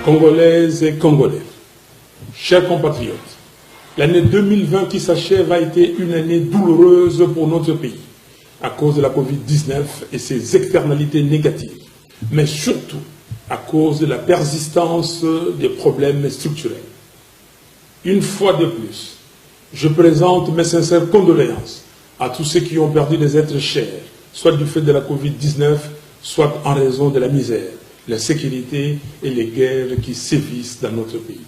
Congolaises et Congolais, chers compatriotes, l'année 2020 qui s'achève a été une année douloureuse pour notre pays à cause de la Covid-19 et ses externalités négatives, mais surtout à cause de la persistance des problèmes structurels. Une fois de plus, je présente mes sincères condoléances à tous ceux qui ont perdu des êtres chers, soit du fait de la Covid-19, soit en raison de la misère, l'insécurité et les guerres qui sévissent dans notre pays.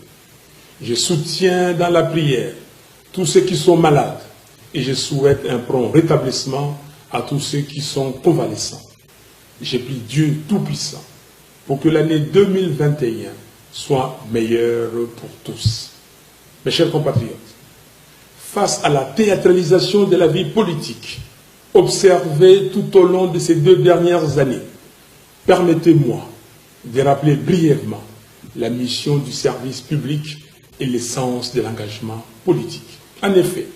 Je soutiens dans la prière tous ceux qui sont malades et je souhaite un prompt rétablissement à tous ceux qui sont convalescents. Je prie Dieu Tout-Puissant pour que l'année 2021 soit meilleure pour tous. Mes chers compatriotes, face à la théâtralisation de la vie politique observée tout au long de ces 2 dernières années, permettez-moi de rappeler brièvement la mission du service public et l'essence de l'engagement politique. En effet,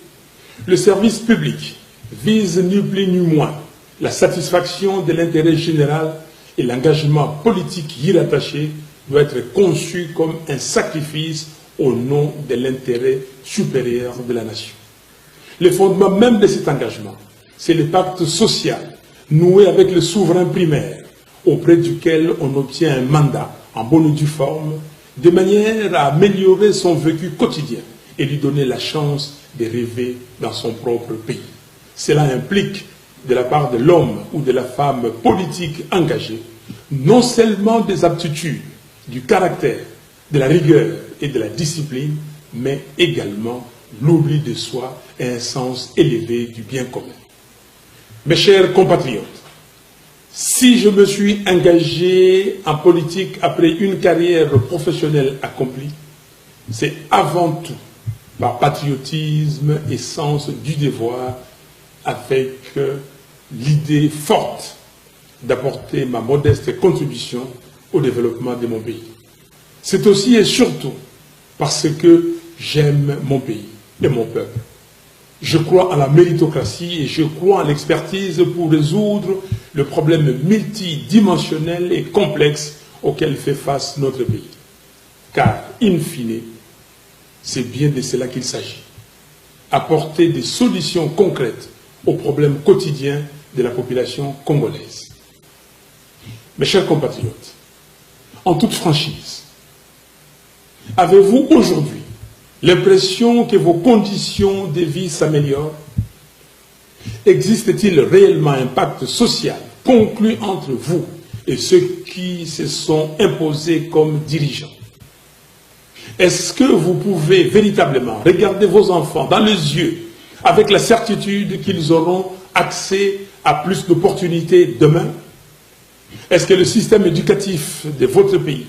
le service public vise ni plus ni moins la satisfaction de l'intérêt général et l'engagement politique y rattaché doit être conçu comme un sacrifice au nom de l'intérêt supérieur de la nation. Le fondement même de cet engagement, c'est le pacte social noué avec le souverain primaire, auprès duquel on obtient un mandat en bonne et due forme, de manière à améliorer son vécu quotidien et lui donner la chance de rêver dans son propre pays. Cela implique, de la part de l'homme ou de la femme politique engagée, non seulement des aptitudes, du caractère, de la rigueur et de la discipline, mais également l'oubli de soi et un sens élevé du bien commun. Mes chers compatriotes, si je me suis engagé en politique après une carrière professionnelle accomplie, c'est avant tout par patriotisme et sens du devoir, avec l'idée forte d'apporter ma modeste contribution au développement de mon pays. C'est aussi et surtout parce que j'aime mon pays et mon peuple. Je crois en la méritocratie et je crois en l'expertise pour résoudre le problème multidimensionnel et complexe auquel fait face notre pays. Car, in fine, c'est bien de cela qu'il s'agit. Apporter des solutions concrètes aux problèmes quotidiens de la population congolaise. Mes chers compatriotes, en toute franchise, avez-vous aujourd'hui l'impression que vos conditions de vie s'améliorent? Existe-t-il réellement un pacte social conclu entre vous et ceux qui se sont imposés comme dirigeants? Est-ce que vous pouvez véritablement regarder vos enfants dans les yeux avec la certitude qu'ils auront accès à plus d'opportunités demain? Est-ce que le système éducatif de votre pays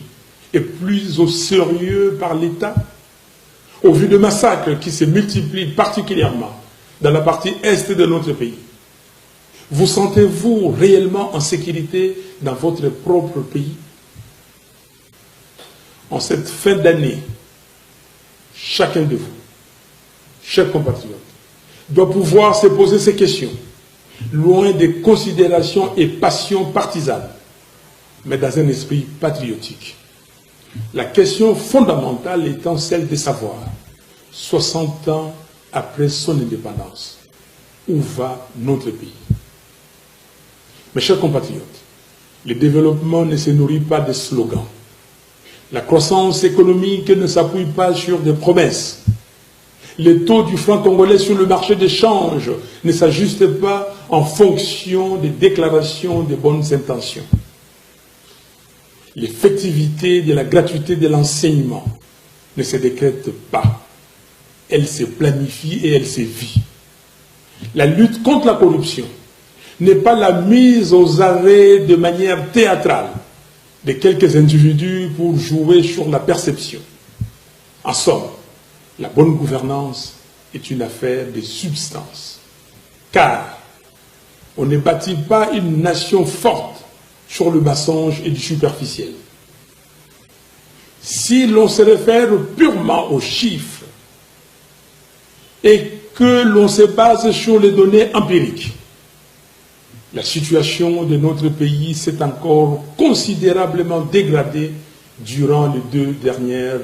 est plus au sérieux par l'État? Au vu de massacres qui se multiplient particulièrement dans la partie est de notre pays, vous sentez-vous réellement en sécurité dans votre propre pays? En cette fin d'année, chacun de vous, chers compatriotes, doit pouvoir se poser ces questions, loin des considérations et passions partisanes, mais dans un esprit patriotique. La question fondamentale étant celle de savoir, 60 ans après son indépendance, où va notre pays? Mes chers compatriotes, le développement ne se nourrit pas de slogans. La croissance économique ne s'appuie pas sur des promesses. Le taux du franc congolais sur le marché d'échange ne s'ajuste pas en fonction des déclarations de bonnes intentions. L'effectivité de la gratuité de l'enseignement ne se décrète pas. Elle se planifie et elle se vit. La lutte contre la corruption n'est pas la mise aux arrêts de manière théâtrale de quelques individus pour jouer sur la perception. En somme, la bonne gouvernance est une affaire de substance. Car on ne bâtit pas une nation forte sur le mensonge et du superficiel. Si l'on se réfère purement aux chiffres et que l'on se base sur les données empiriques, la situation de notre pays s'est encore considérablement dégradée durant les 2 dernières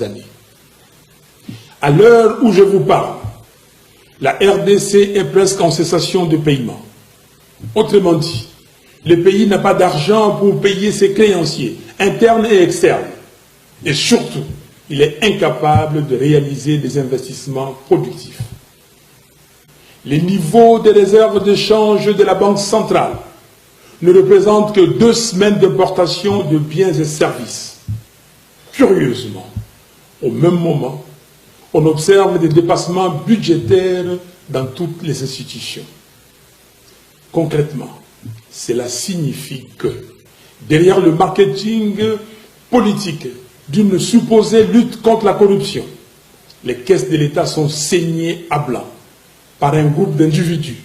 années. À l'heure où je vous parle, la RDC est presque en cessation de paiement. Autrement dit, le pays n'a pas d'argent pour payer ses créanciers, internes et externes. Et surtout, il est incapable de réaliser des investissements productifs. Les niveaux des réserves de change de la Banque centrale ne représentent que 2 semaines d'importation de biens et services. Curieusement, au même moment, on observe des dépassements budgétaires dans toutes les institutions. Concrètement, cela signifie que, derrière le marketing politique d'une supposée lutte contre la corruption, les caisses de l'État sont saignées à blanc par un groupe d'individus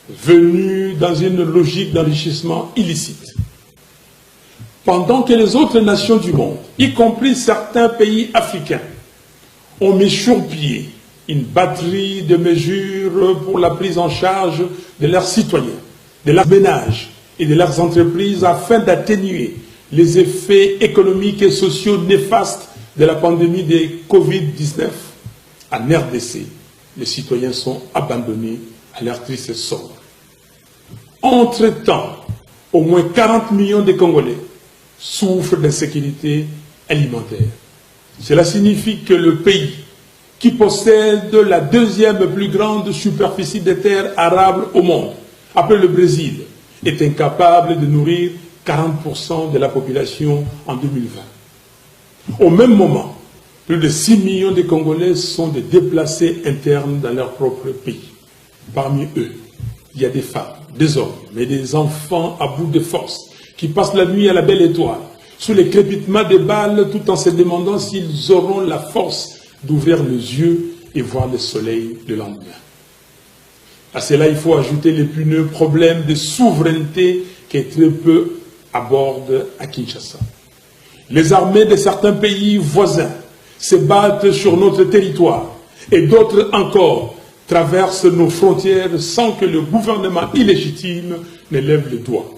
venus dans une logique d'enrichissement illicite. Pendant que les autres nations du monde, y compris certains pays africains, ont mis sur pied une batterie de mesures pour la prise en charge de leurs citoyens, de leurs ménages et de leurs entreprises afin d'atténuer les effets économiques et sociaux néfastes de la pandémie de Covid-19. En RDC, les citoyens sont abandonnés à leur triste sort. Entre-temps, au moins 40 millions de Congolais souffrent d'insécurité alimentaire. Cela signifie que le pays, qui possède la 2e plus grande superficie de terres arables au monde, après le Brésil, est incapable de nourrir 40% de la population en 2020. Au même moment, plus de 6 millions de Congolais sont des déplacés internes dans leur propre pays. Parmi eux, il y a des femmes, des hommes, mais des enfants à bout de force, qui passent la nuit à la belle étoile, sous les crépitements des balles, tout en se demandant s'ils auront la force d'ouvrir les yeux et voir le soleil le lendemain. À cela, il faut ajouter l'épineux problème de souveraineté qui est très peu abordé à Kinshasa. Les armées de certains pays voisins se battent sur notre territoire et d'autres encore traversent nos frontières sans que le gouvernement illégitime ne lève le doigt.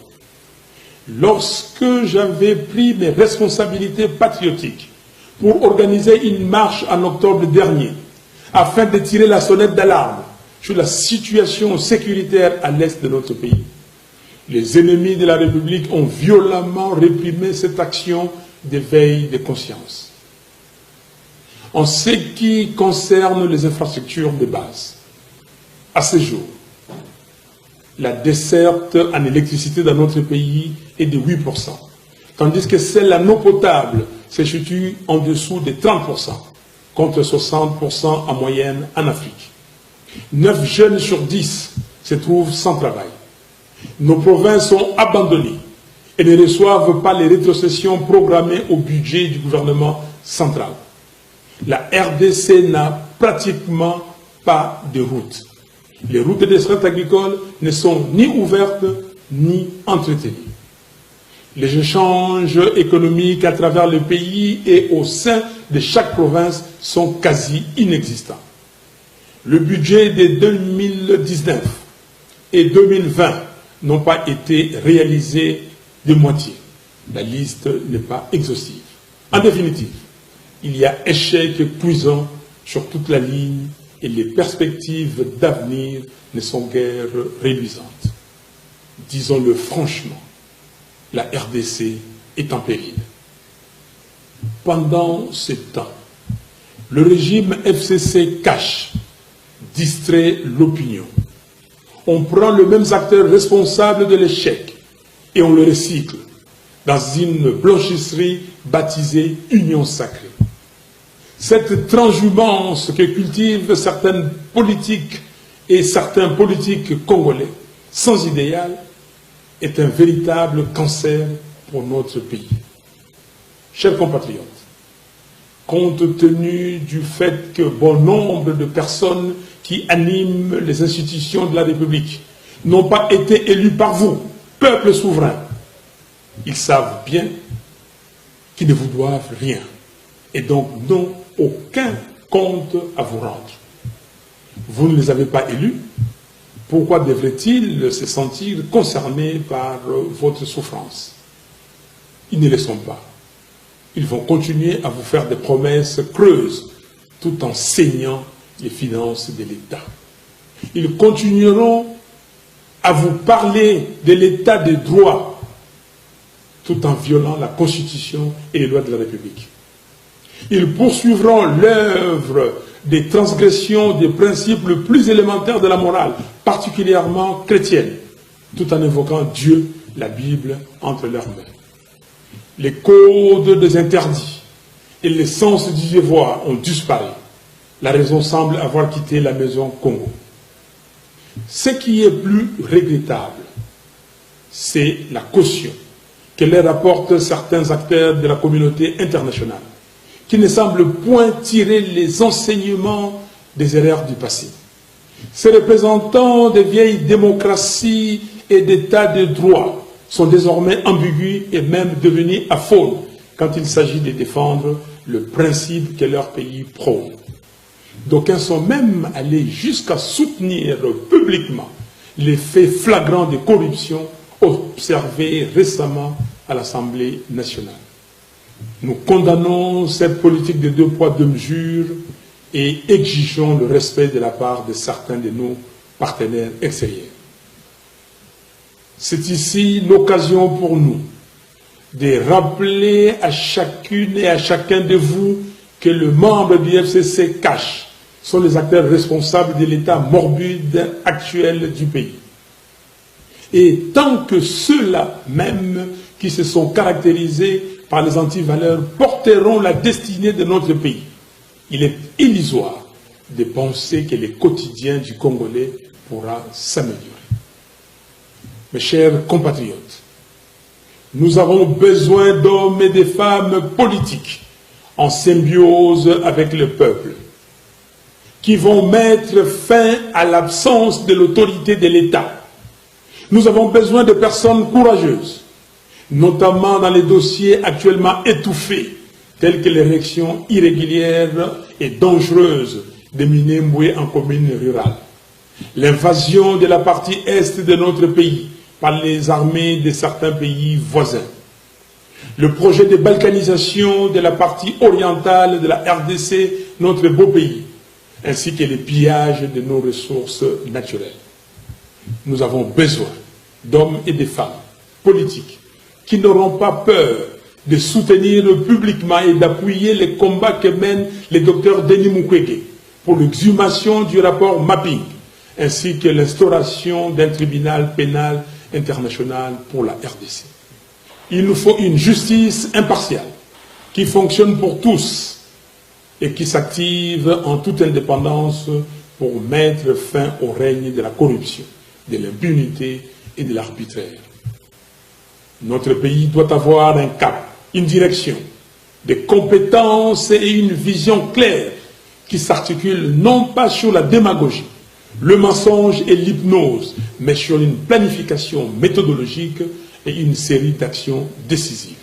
Lorsque j'avais pris mes responsabilités patriotiques pour organiser une marche en octobre dernier, afin de tirer la sonnette d'alarme sur la situation sécuritaire à l'est de notre pays, les ennemis de la République ont violemment réprimé cette action d'éveil de conscience. En ce qui concerne les infrastructures de base, à ce jour, la desserte en électricité dans notre pays est de 8%, tandis que celle en eau potable se situe en dessous de 30%, contre 60% en moyenne en Afrique. 9 jeunes sur 10 se trouvent sans travail. Nos provinces sont abandonnées et ne reçoivent pas les rétrocessions programmées au budget du gouvernement central. La RDC n'a pratiquement pas de routes. Les routes de desserte agricole ne sont ni ouvertes ni entretenues. Les échanges économiques à travers le pays et au sein de chaque province sont quasi inexistants. Le budget de 2019 et 2020 n'ont pas été réalisés de moitié. La liste n'est pas exhaustive. En définitive, il y a échec cuisant sur toute la ligne et les perspectives d'avenir ne sont guère réluisantes. Disons-le franchement, la RDC est en péril. Pendant ce temps, le régime FCC cache, distrait l'opinion. On prend les mêmes acteurs responsables de l'échec et on le recycle dans une blanchisserie baptisée Union sacrée. Cette transhumance que cultivent certaines politiques et certains politiques congolais sans idéal est un véritable cancer pour notre pays. Chers compatriotes, compte tenu du fait que bon nombre de personnes qui animent les institutions de la République n'ont pas été élus par vous, peuple souverain, ils savent bien qu'ils ne vous doivent rien et donc n'ont aucun compte à vous rendre. Vous ne les avez pas élus, pourquoi devraient-ils se sentir concernés par votre souffrance? Ils ne le sont pas. Ils vont continuer à vous faire des promesses creuses tout en saignant les finances de l'État. Ils continueront à vous parler de l'état de droit tout en violant la Constitution et les lois de la République. Ils poursuivront l'œuvre des transgressions des principes les plus élémentaires de la morale, particulièrement chrétienne, tout en évoquant Dieu, la Bible, entre leurs mains. Les codes des interdits et les sens du devoir ont disparu. La raison semble avoir quitté la maison Congo. Ce qui est plus regrettable, c'est la caution que leur apportent certains acteurs de la communauté internationale, qui ne semblent point tirer les enseignements des erreurs du passé. Ces représentants des vieilles démocraties et d'états de droit sont désormais ambigus et même devenus aphones quand il s'agit de défendre le principe que leur pays prône. D'aucuns sont même allés jusqu'à soutenir publiquement les faits flagrants de corruption observés récemment à l'Assemblée nationale. Nous condamnons cette politique de 2 poids 2 mesures et exigeons le respect de la part de certains de nos partenaires extérieurs. C'est ici l'occasion pour nous de rappeler à chacune et à chacun de vous que les membres du FCC cash sont les acteurs responsables de l'état morbide actuel du pays. Et tant que ceux-là même qui se sont caractérisés par les antivaleurs porteront la destinée de notre pays, il est illusoire de penser que le quotidien du Congolais pourra s'améliorer. Mes chers compatriotes, nous avons besoin d'hommes et de femmes politiques en symbiose avec le peuple, qui vont mettre fin à l'absence de l'autorité de l'État. Nous avons besoin de personnes courageuses, notamment dans les dossiers actuellement étouffés, tels que l'érection irrégulière et dangereuse de Minembwe en commune rurale, l'invasion de la partie est de notre pays par les armées de certains pays voisins, le projet de balkanisation de la partie orientale de la RDC, notre beau pays, ainsi que les pillages de nos ressources naturelles. Nous avons besoin d'hommes et de femmes politiques qui n'auront pas peur de soutenir publiquement et d'appuyer les combats que mène le docteur Denis Mukwege pour l'exhumation du rapport Mapping, ainsi que l'instauration d'un tribunal pénal international pour la RDC. Il nous faut une justice impartiale qui fonctionne pour tous et qui s'active en toute indépendance pour mettre fin au règne de la corruption, de l'impunité et de l'arbitraire. Notre pays doit avoir un cap, une direction, des compétences et une vision claire qui s'articulent non pas sur la démagogie, le mensonge et l'hypnose, mais sur une planification méthodologique et une série d'actions décisives.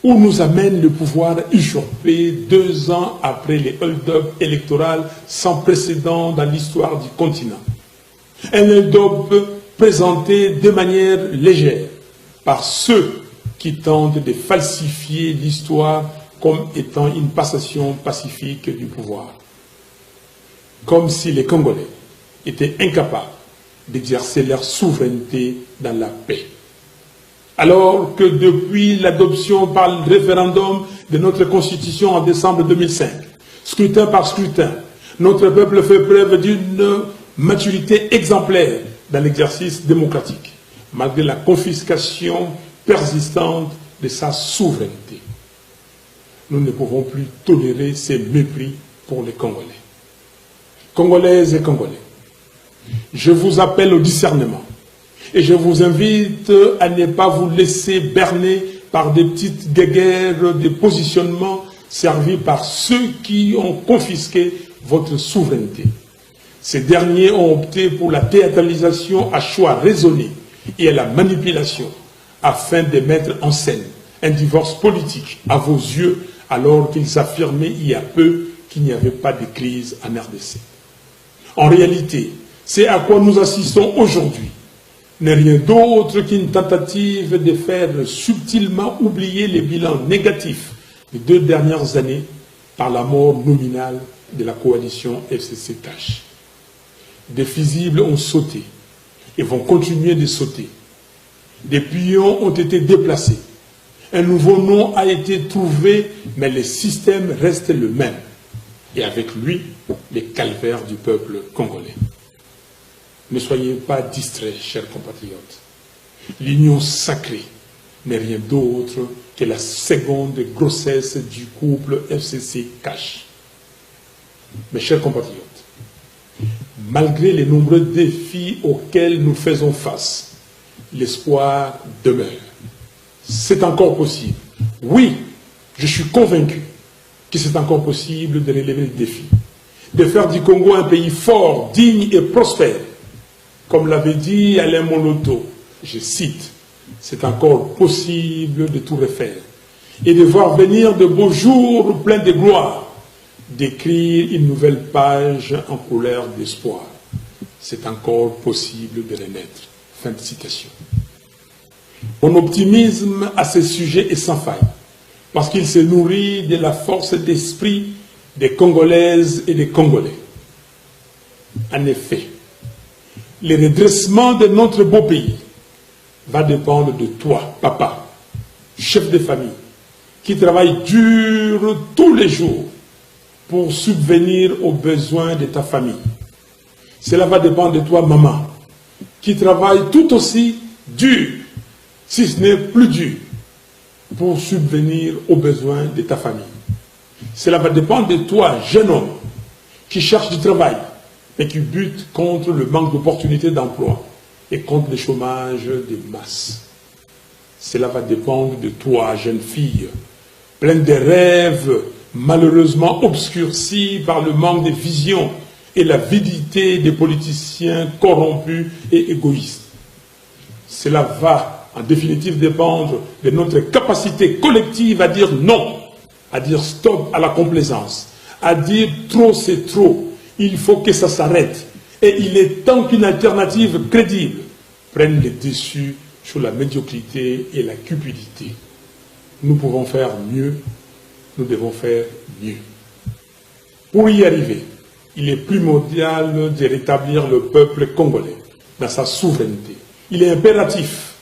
Où nous amène le pouvoir usurpé 2 ans après les hold-up électoraux sans précédent dans l'histoire du continent. Un hold-up présenté de manière légère par ceux qui tentent de falsifier l'histoire comme étant une passation pacifique du pouvoir. Comme si les Congolais étaient incapables d'exercer leur souveraineté dans la paix. Alors que depuis l'adoption par le référendum de notre Constitution en décembre 2005, scrutin par scrutin, notre peuple fait preuve d'une maturité exemplaire dans l'exercice démocratique, malgré la confiscation persistante de sa souveraineté. Nous ne pouvons plus tolérer ces mépris pour les Congolais. Congolaises et Congolais, je vous appelle au discernement et je vous invite à ne pas vous laisser berner par des petites guéguerres de positionnement servis par ceux qui ont confisqué votre souveraineté. Ces derniers ont opté pour la théâtralisation à choix raisonné et à la manipulation afin de mettre en scène un divorce politique à vos yeux alors qu'ils affirmaient il y a peu qu'il n'y avait pas de crise en RDC. En réalité, c'est à quoi nous assistons aujourd'hui n'est rien d'autre qu'une tentative de faire subtilement oublier les bilans négatifs des 2 dernières années par la mort nominale de la coalition FCC-CACH. Des fusibles ont sauté et vont continuer de sauter. Des pions ont été déplacés. Un nouveau nom a été trouvé, mais le système reste le même. Et avec lui, les calvaires du peuple congolais. Ne soyez pas distraits, chers compatriotes. L'union sacrée n'est rien d'autre que la seconde grossesse du couple FCC-CACH. Mes chers compatriotes, malgré les nombreux défis auxquels nous faisons face, l'espoir demeure. C'est encore possible. Oui, je suis convaincu que c'est encore possible de relever le défi, de faire du Congo un pays fort, digne et prospère. Comme l'avait dit Alain Moloto, je cite, c'est encore possible de tout refaire et de voir venir de beaux jours pleins de gloire, d'écrire une nouvelle page en couleur d'espoir. C'est encore possible de renaître. Fin de citation. Mon optimisme à ce sujet est sans faille, parce qu'il se nourrit de la force d'esprit des Congolaises et des Congolais. En effet, le redressement de notre beau pays va dépendre de toi, papa, chef de famille, qui travaille dur tous les jours pour subvenir aux besoins de ta famille. Cela va dépendre de toi, maman, qui travaille tout aussi dur, si ce n'est plus dur, pour subvenir aux besoins de ta famille. Cela va dépendre de toi, jeune homme, qui cherche du travail, mais qui bute contre le manque d'opportunités d'emploi et contre le chômage de masse. Cela va dépendre de toi, jeune fille, pleine de rêves, malheureusement obscurcis par le manque de vision et l'avidité des politiciens corrompus et égoïstes. Cela va en définitive dépendre de notre capacité collective à dire non, à dire stop à la complaisance, à dire trop c'est trop, il faut que ça s'arrête. Et il est temps qu'une alternative crédible prenne le dessus sur la médiocrité et la cupidité. Nous pouvons faire mieux, nous devons faire mieux. Pour y arriver, il est primordial de rétablir le peuple congolais dans sa souveraineté. Il est impératif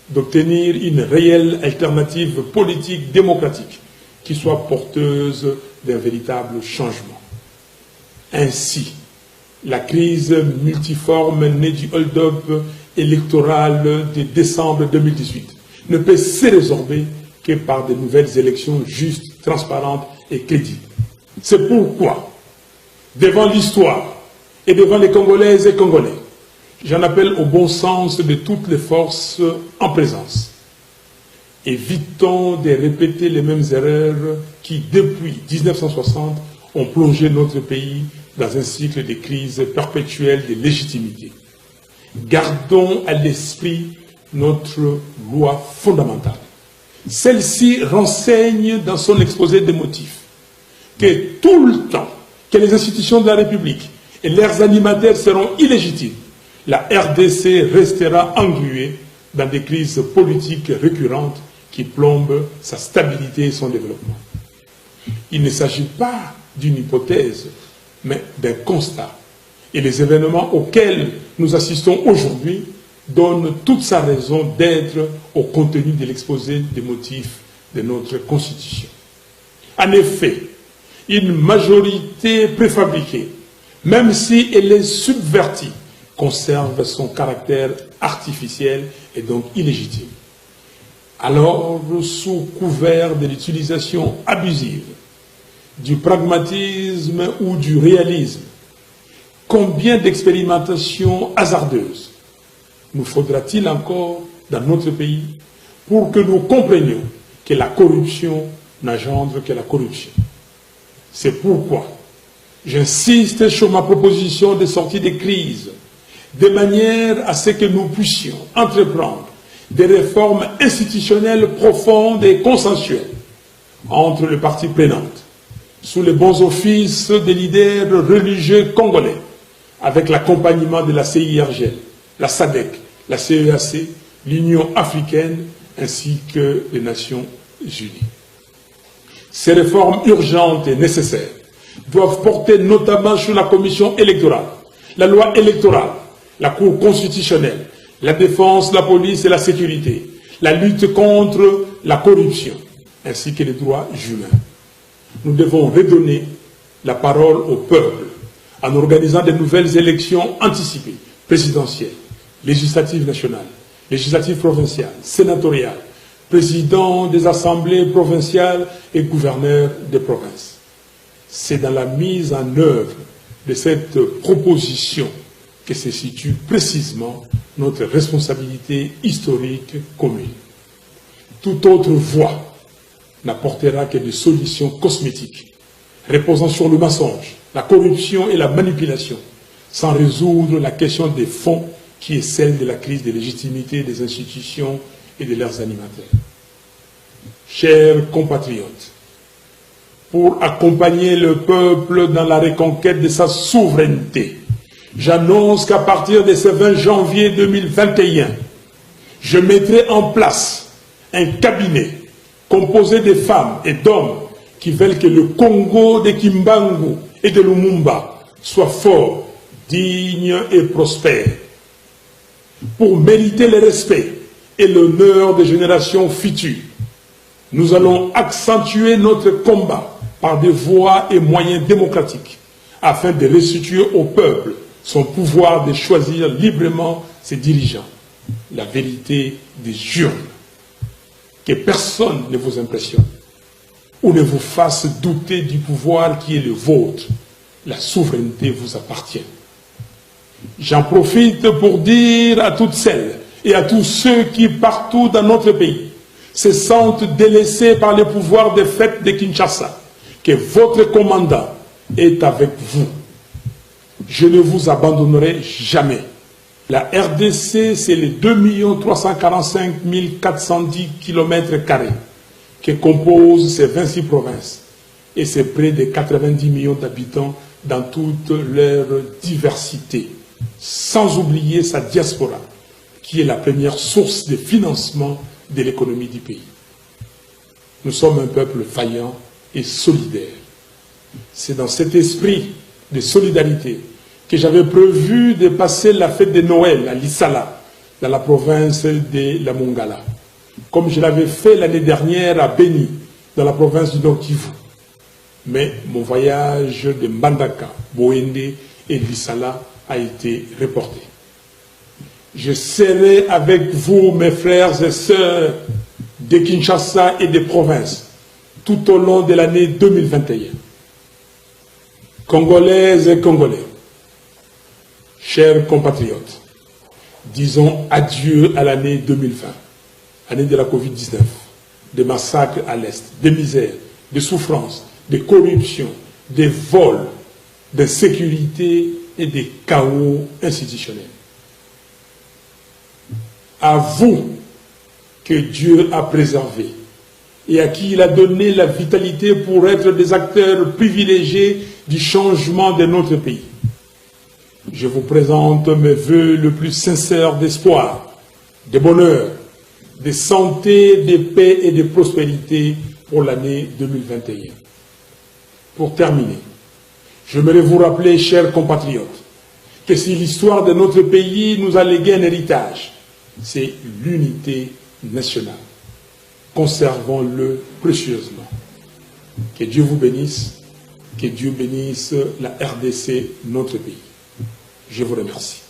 d'obtenir une réelle alternative politique démocratique qui soit porteuse d'un véritable changement. Ainsi, la crise multiforme née du hold-up électoral de décembre 2018 ne peut se résorber que par de nouvelles élections justes, transparentes et crédibles. C'est pourquoi, devant l'histoire et devant les Congolaises et Congolais, j'en appelle au bon sens de toutes les forces en présence. Évitons de répéter les mêmes erreurs qui, depuis 1960, ont plongé notre pays dans un cycle de crise perpétuelle de légitimité. Gardons à l'esprit notre loi fondamentale. Celle-ci renseigne dans son exposé des motifs que tout le temps que les institutions de la République et leurs animateurs seront illégitimes, la RDC restera engluée dans des crises politiques récurrentes qui plombent sa stabilité et son développement. Il ne s'agit pas d'une hypothèse, mais d'un constat. Et les événements auxquels nous assistons aujourd'hui donnent toute sa raison d'être au contenu de l'exposé des motifs de notre Constitution. En effet, une majorité préfabriquée, même si elle est subvertie, conserve son caractère artificiel et donc illégitime. Alors, sous couvert de l'utilisation abusive, du pragmatisme ou du réalisme, combien d'expérimentations hasardeuses nous faudra-t-il encore dans notre pays pour que nous comprenions que la corruption n'engendre que la corruption? C'est pourquoi j'insiste sur ma proposition de sortie des crises, de manière à ce que nous puissions entreprendre des réformes institutionnelles profondes et consensuelles entre les parties prenantes, sous les bons offices des leaders religieux congolais, avec l'accompagnement de la CIRGL, la SADC, la CEAC, l'Union africaine ainsi que les Nations unies. Ces réformes urgentes et nécessaires doivent porter notamment sur la commission électorale, la loi électorale, la Cour constitutionnelle, la défense, la police et la sécurité, la lutte contre la corruption, ainsi que les droits humains. Nous devons redonner la parole au peuple en organisant de nouvelles élections anticipées, présidentielles, législatives nationales, législatives provinciales, sénatoriales, présidents des assemblées provinciales et gouverneurs des provinces. C'est dans la mise en œuvre de cette proposition que se situe précisément notre responsabilité historique commune. Toute autre voie n'apportera que des solutions cosmétiques, reposant sur le mensonge, la corruption et la manipulation, sans résoudre la question des fonds qui est celle de la crise de légitimité des institutions et de leurs animateurs. Chers compatriotes, pour accompagner le peuple dans la reconquête de sa souveraineté, j'annonce qu'à partir de ce 20 janvier 2021, je mettrai en place un cabinet composé de femmes et d'hommes qui veulent que le Congo de Kimbangu et de Lumumba soit fort, digne et prospère. Pour mériter le respect et l'honneur des générations futures, nous allons accentuer notre combat par des voies et moyens démocratiques afin de restituer au peuple son pouvoir de choisir librement ses dirigeants. La vérité des urnes. Que personne ne vous impressionne ou ne vous fasse douter du pouvoir qui est le vôtre. La souveraineté vous appartient. J'en profite pour dire à toutes celles et à tous ceux qui, partout dans notre pays, se sentent délaissés par le pouvoir des fêtes de Kinshasa, que votre commandant est avec vous. Je ne vous abandonnerai jamais. La RDC, c'est les 2 345 410 km² que composent ces 26 provinces. Et c'est près de 90 millions d'habitants dans toute leur diversité. Sans oublier sa diaspora, qui est la première source de financement de l'économie du pays. Nous sommes un peuple vaillant et solidaire. C'est dans cet esprit de solidarité que j'avais prévu de passer la fête de Noël à Lissala, dans la province de la Mongala, comme je l'avais fait l'année dernière à Beni, dans la province du Nord Kivu. Mais mon voyage de Mbandaka, Boende et Lissala a été reporté. Je serai avec vous, mes frères et sœurs de Kinshasa et des provinces, tout au long de l'année 2021. Congolaises et Congolais, chers compatriotes, disons adieu à l'année 2020, année de la Covid-19, de massacres à l'Est, de misère, de souffrance, de corruption, de vols, d'insécurité et de chaos institutionnels. À vous que Dieu a préservé et à qui il a donné la vitalité pour être des acteurs privilégiés du changement de notre pays. Je vous présente mes vœux le plus sincères d'espoir, de bonheur, de santé, de paix et de prospérité pour l'année 2021. Pour terminer, j'aimerais vous rappeler, chers compatriotes, que si l'histoire de notre pays nous a légué un héritage, c'est l'unité nationale. Conservons-le précieusement. Que Dieu vous bénisse, que Dieu bénisse la RDC, notre pays. Je vous remercie.